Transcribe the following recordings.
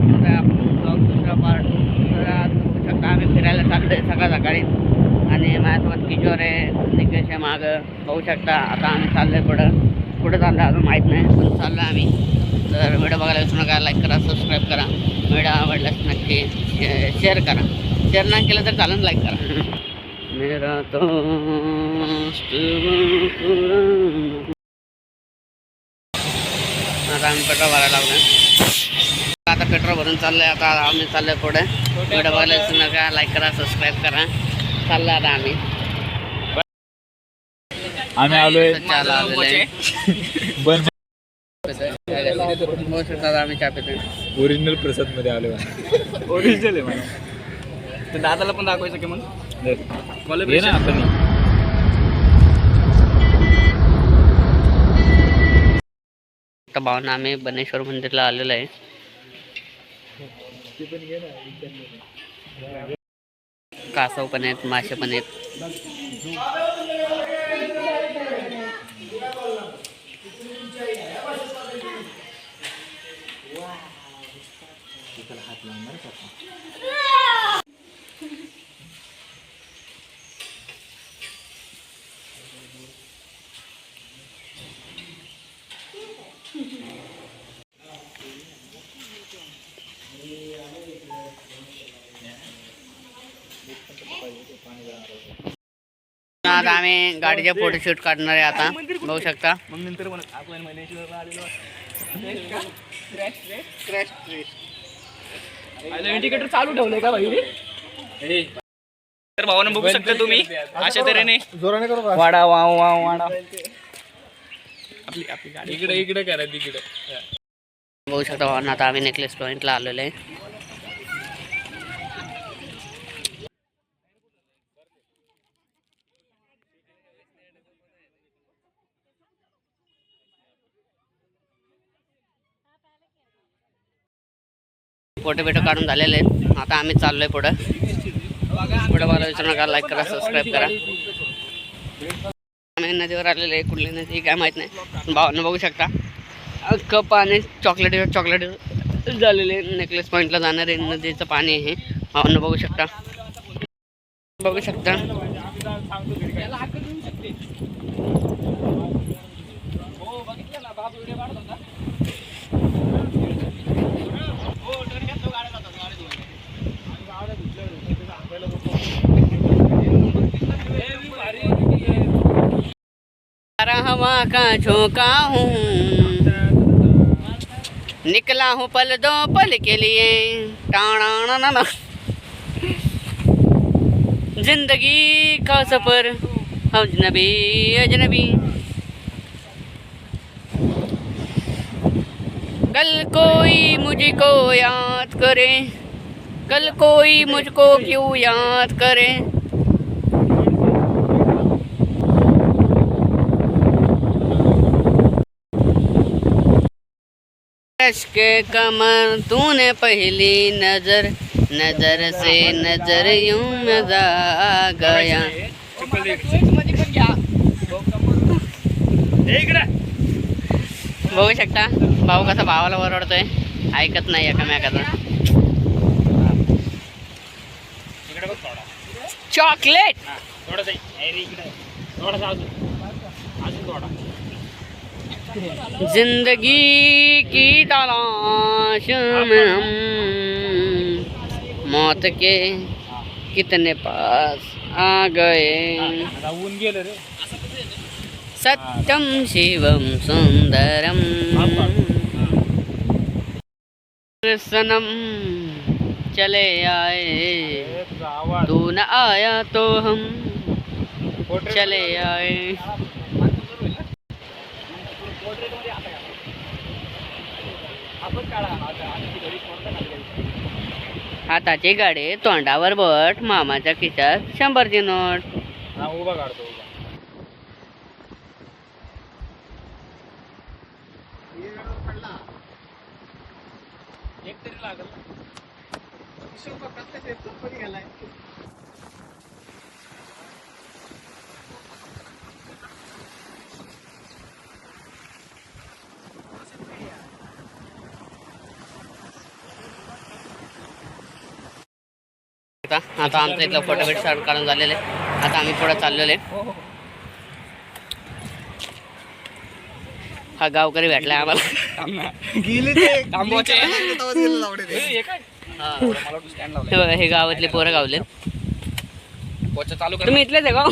दुसरा पार्ट. तर आज बघू शकता आम्ही फिरायला चाललोय सकाळी आणि माझ्यासोबत किशोर आहे, निकेश आहे मागं बघू शकता. आता आम्ही चाललोय पुढं चाललं अजून माहीत नाही पण चाललो आम्ही. तर व्हिडिओ बघायला विसरू नका, लाईक करा, सबस्क्राईब करा. व्हिडिओ आवडल्यास नक्की शेअर करा. शेअर नाही केलं तर चालेल, लाईक करा. मेरा दोस्त आता आम्ही पेट्रोल भरायला लागलो. आता पेट्रोल भरून चाललंय. आता आम्ही चाललोय पुढे. व्हिडिओ बघायला विसरू नका, लाईक करा, सबस्क्राईब करा. चाललं आता आम्ही आलोय आम्ही चहा पितो. ओरिजिनल प्रसाद मध्ये आलोय. ओरिजिनल आहे मला. दादाला पण दाखवायचं की मग ना आपण. आता भावना आम्ही बनेश्वर मंदिरला आलेलो आहे. कासव पण आहेत, मासे पण आहेत. आता आम्ही गाडीचे फोटोशूट काढणार आहे. आता बघू शकता. मग नंतर आपण मनेश्वरला आलेलो. इंडिकेटर चालू ठेवलंय का भाई? तर भावानं बघू शकता तुम्ही अशा तऱ्हेने जोराने करू. वाडा वाव वाव वाडा. आपली गाडी इकडे करा तिकडे. बघू शकता भावना. आता आम्ही नेकलेस पॉइंटला आलेलो आहे. फोटो बिटो काढून झालेले आहेत. आता आम्ही चाललोय पुढं. बघायला विसरू नका, लाईक करा, सबस्क्राईब करा. आम्ही नदीवर आलेले आहे. कुठली नदी काय माहीत नाही. भावानं बघू शकता कप आणि चॉकलेट झालेले. नेकलेस पॉईंटला जाणारे नदीचं पाणी आहे. भावानं बघू शकता. हवा का झोंका हूँ, निकला हूँ पल दो पल के लिए. टाणा जिंदगी का सफर अजनबी अजनबी. कल कोई मुझको याद करे, कल कोई मुझको क्यों याद करे. के कमर तूने पहली नजर से नजर यूं मजा गया. बघू शकता भाऊ कसा भावाला ओरडतोय. ऐकत नाही एकामेकाचा. चॉकलेट जिंदगी की तलाश में हम मौत के कितने पास आ गए. सत्यम शिवम सुंदरम सनम चले आए, तू न आया तो हम चले आए. हाताची गाडी, तोंडावर बोट, मामाच्या खिशात 100ची नोट. उभा काढतो. एक तरी लागल. शकता. आता आमचं इथलं फोटो भेट स्टार्ट करून झालेले. आता आम्ही पुढे चाललेले. हा गावकरी भेटलाय आम्हाला. हे गावातले पोरं गावले. तुम्ही इथलेच आहे का?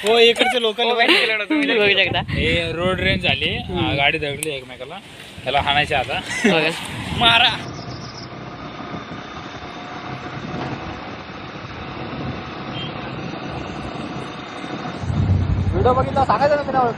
हो, इकडचे लोकल बघू शकता. हे रोड रेंज झाली, गाडी धडली एकमेकाला, त्याला हाणायचे आता. मारा. व्हिडिओ बघितला सांगायचं ना मी नाव.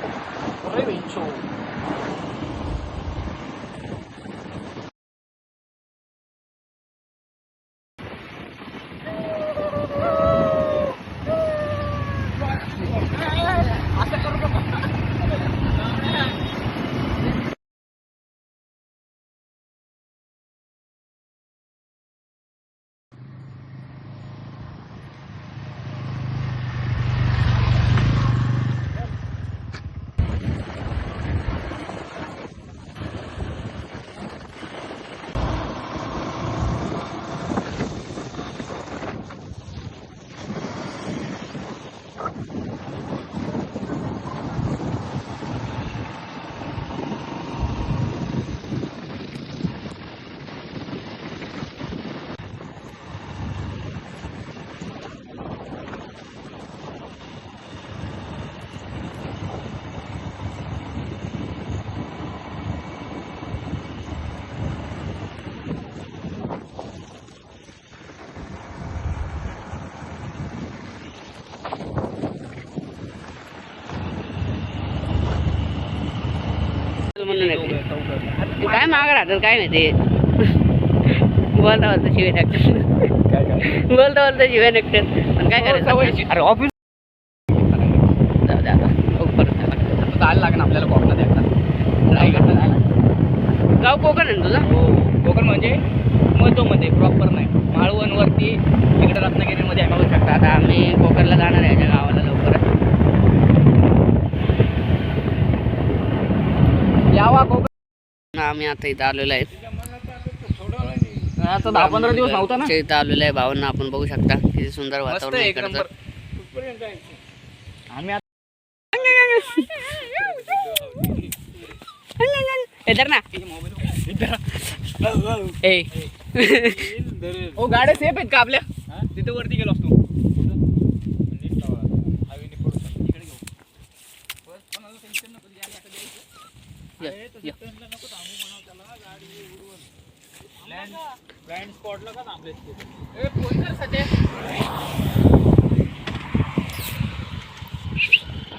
काय माग राहतात काय माहिती. बोलता बोलता शिवाय टाकतात. बोलता बोलता शिवाय टाकतात. पण काय करायचं. अरे ऑफिस जाऊ दे आता. परत जायला लागेल आपल्याला कोकणात. रायगडला जायला. गाव कोकण आहे तुझं? हो, कोकण म्हणजे मधोमध्ये, प्रॉपर नाही. माळवणवरती तिकडे रत्नागिरीमध्ये बघू शकता. आता आम्ही कोकणला जाणार आहे याच्या गावाला लवकरच. यावा कोकण. आम्ही आता इथं आलेलो आहे. आता 10-15 दिवस नव्हता ना इथं आलेलो आहे. भावांना आपण बघू शकता किती सुंदर वातावरण आहे इकडचं. आम्ही इधर ना ए ओ गाड्या सेफ आहेत का आपल्या? तिथे वरती गेलो असतो.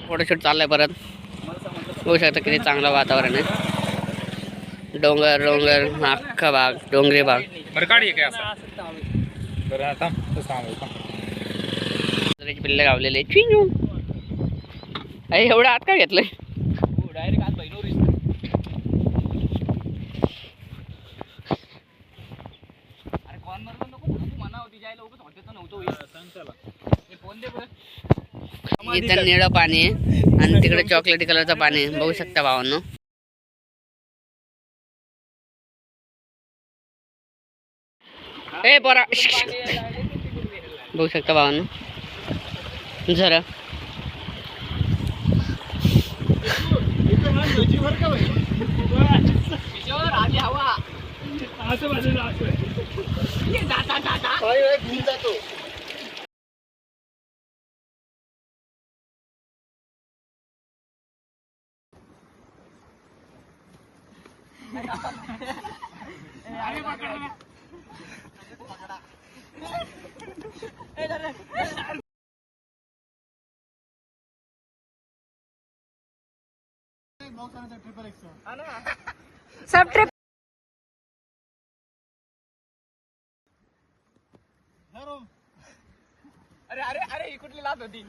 फोटोशूट चाललाय परत. बघू शकता किती चांगलं वातावरण आहे. डोंगर डोंगर अख्खा भाग डोंगरी भाग. पिल्ले गावलेले. एवढं आत का घेतलंय? डायरेक्ट आत बहिणोरीच. अरे कोण मरतो नको म्हणा होती जायला उगाच हॉटेलचं नव्हतं. इथं निळं पाणी आहे आणि तिकडे चॉकलेटी कलरचं पाणी आहे. बघू शकता भावांनो. ए पोरा बघू शकता भावांनो जरा. सब ट्रिप अरे अरे अरे कुठली लात होती.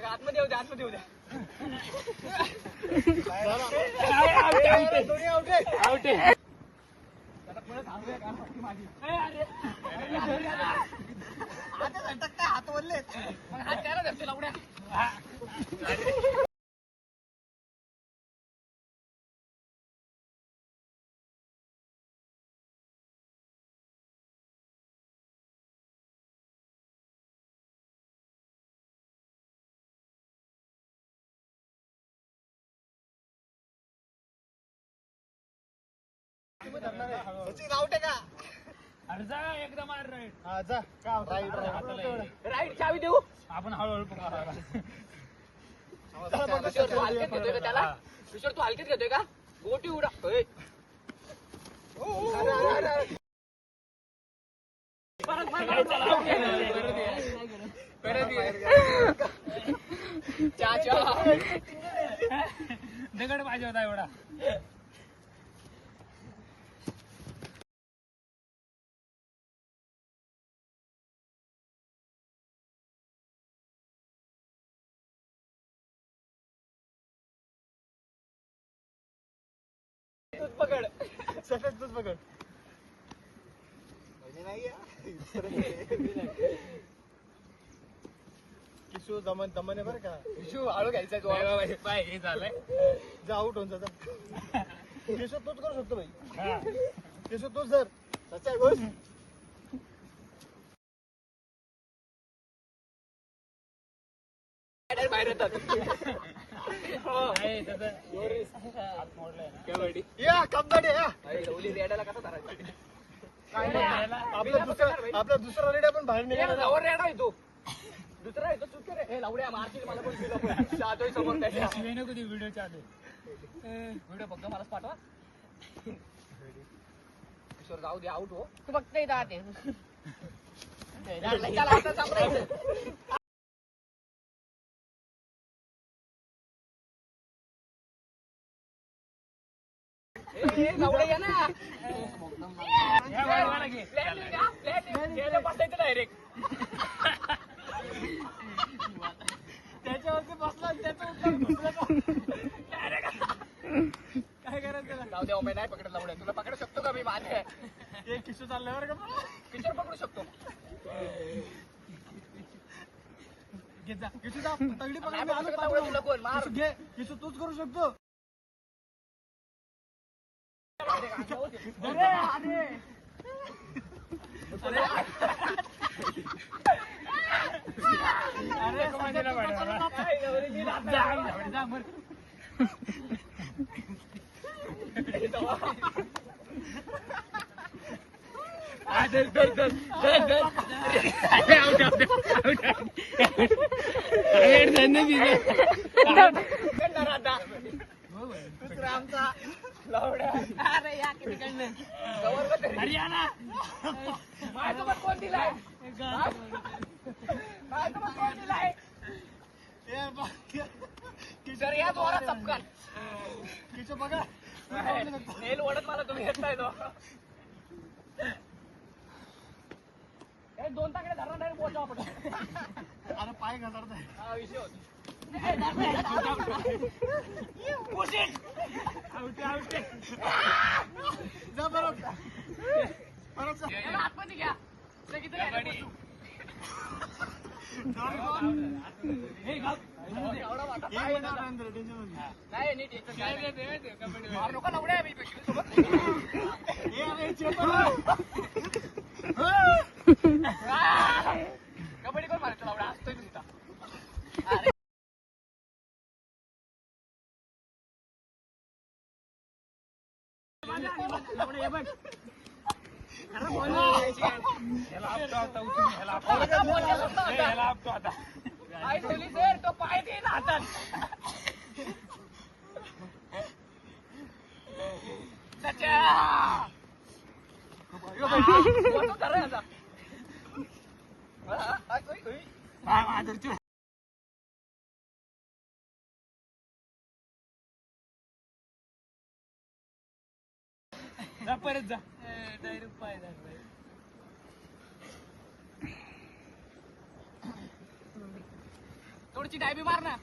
आतमध्ये होत्या आतमध्ये होत्या. हात बोलले हात त्याला धरते लावड्या. एकदम राईट चावी देऊ आपण हळूहळू त्याला. किशोर तू हलकीत घेतोय का गोटी उडा. दगड पाहिजे होता एवढा. तूच पकड सफेद तूच पकड. किशू दमन बरं का. किशू हळू घ्यायचा बाय हे झालंय जा आउट होऊन जाता. किशोर तूच करू शकतो भाई. किशोर तूच जर सच्चा गोष्ट बाहेर येतात. आपला दुसरा रेड्या पण बाहेर निघाला. रेडा आहे तो दुसरा आहे तो चुके रे. हे लावड्या मारतील मला पण समोर त्याच्या व्हिडिओ चालू. व्हिडिओ फक्त मलाच पाठवा. किशोर जाऊ दे आउट हो. तू फक्त इथं आते. डायरेक्ट त्याच्यावरती बसला काय करायचं. जाऊ दे मी नाही पकडत लावड्या. तुला पकडू शकतो का मी माझे एक किशोर चालल्यावर का किशोर पकडू शकतो. तगडी पकड कोण मार घे. किशोर तूच करू शकतो. आमचा लावड्या. अरे या कितीकडनं हरियाणा माझ्यासोबत कोण दिलाय. माझ्यासोबत कोण दिलाय. किशोर या जोरात चपकन. किशोर बघा नेल ओढत मला तुम्ही घेताय तो. दोन ताकडे धरणार नाही बोलतो आपण. अरे पाय घसरताय हा विषय होता. आतमध्ये घ्या नाही नीट कबड्डी कोण मारायचं लावडा असतोय नुसता. तो पाय देईन हातात. परत जा डायरेक्ट पाय थोडीची डायबी मार ना.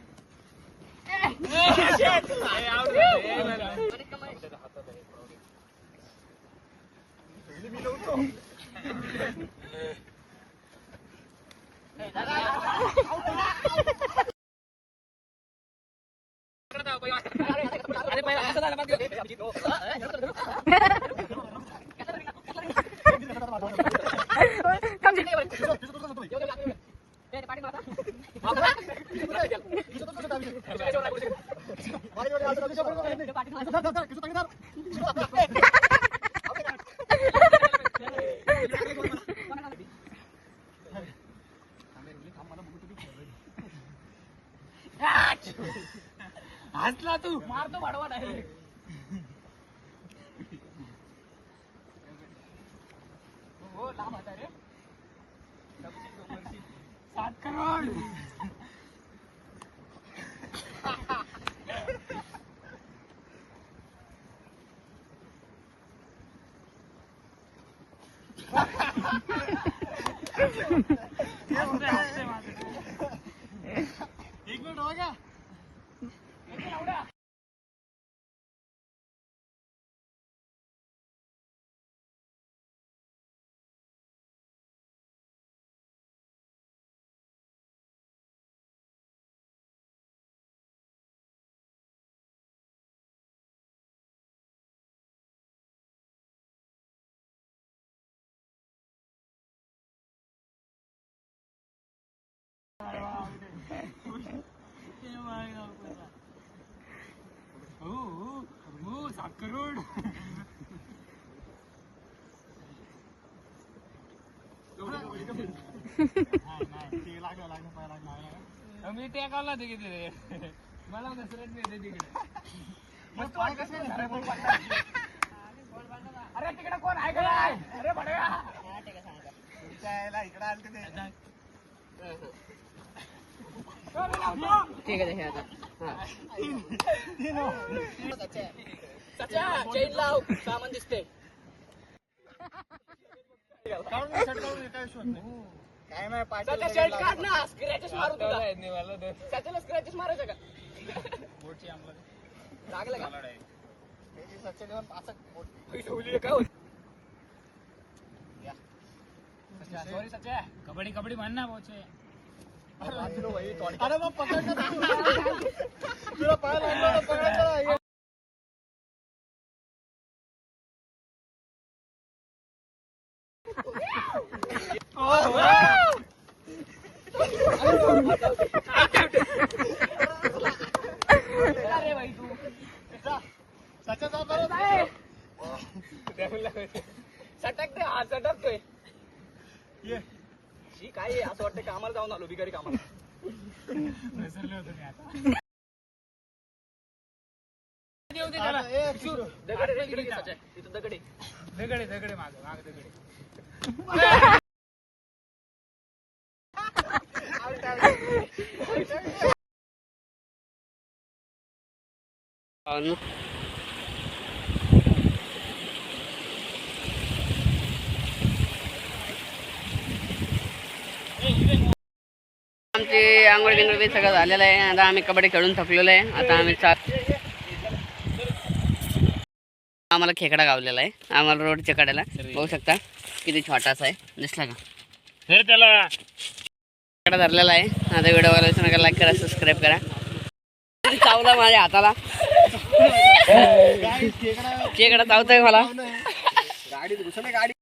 हसला तू मारतो भाडवा डायरेक्ट. हो लांब होता रे. 7 करोड. एक मिनिट हो गया. हो 7 करोड. मी ते काढला ते किती रे. मला नसरत नाही तिकडे. अरे तिकडे कोण आहे का? अरे बडव्या इकडे आलते ते. ठीक आहे हे आता चेन लाव सामान दिसते. काय नाही शर्ट काढ ना. स्क्रॅचेस मारू तुला. त्याच्याला स्क्रॅचेस मारायचं का? लागलं का? सॉरी सच्चा. कबड्डी कबड्डी म्हण ना बोचे. अरे मग पकड तुला पाय लागला पकडायचा. अरे भाई तू सचा जा बरं नाही. सटक दे. हा सटकतोय. ये शी काय आहे? असं वाटतं कामाला जाऊन आलो बिगारी कामाला. दगडे दगडे माग माग दगडे. आमची आंघोळ बिंगोळ बी सगळं झालेलं आहे. आता आम्ही कबड्डी खेळून थकलेलो आहे. आता आम्ही आम्हाला खेकडा गावलेला आहे. आम्हाला रोडच्या कडेला बघू शकता किती छोटासा आहे. दिसला का? त्याला खेकडा धरलेला आहे. आता व्हिडिओ बघायला लाईक करा, सबस्क्राईब करा. चावला माझ्या हाताला. खेकडा चावतोय मला. गाडी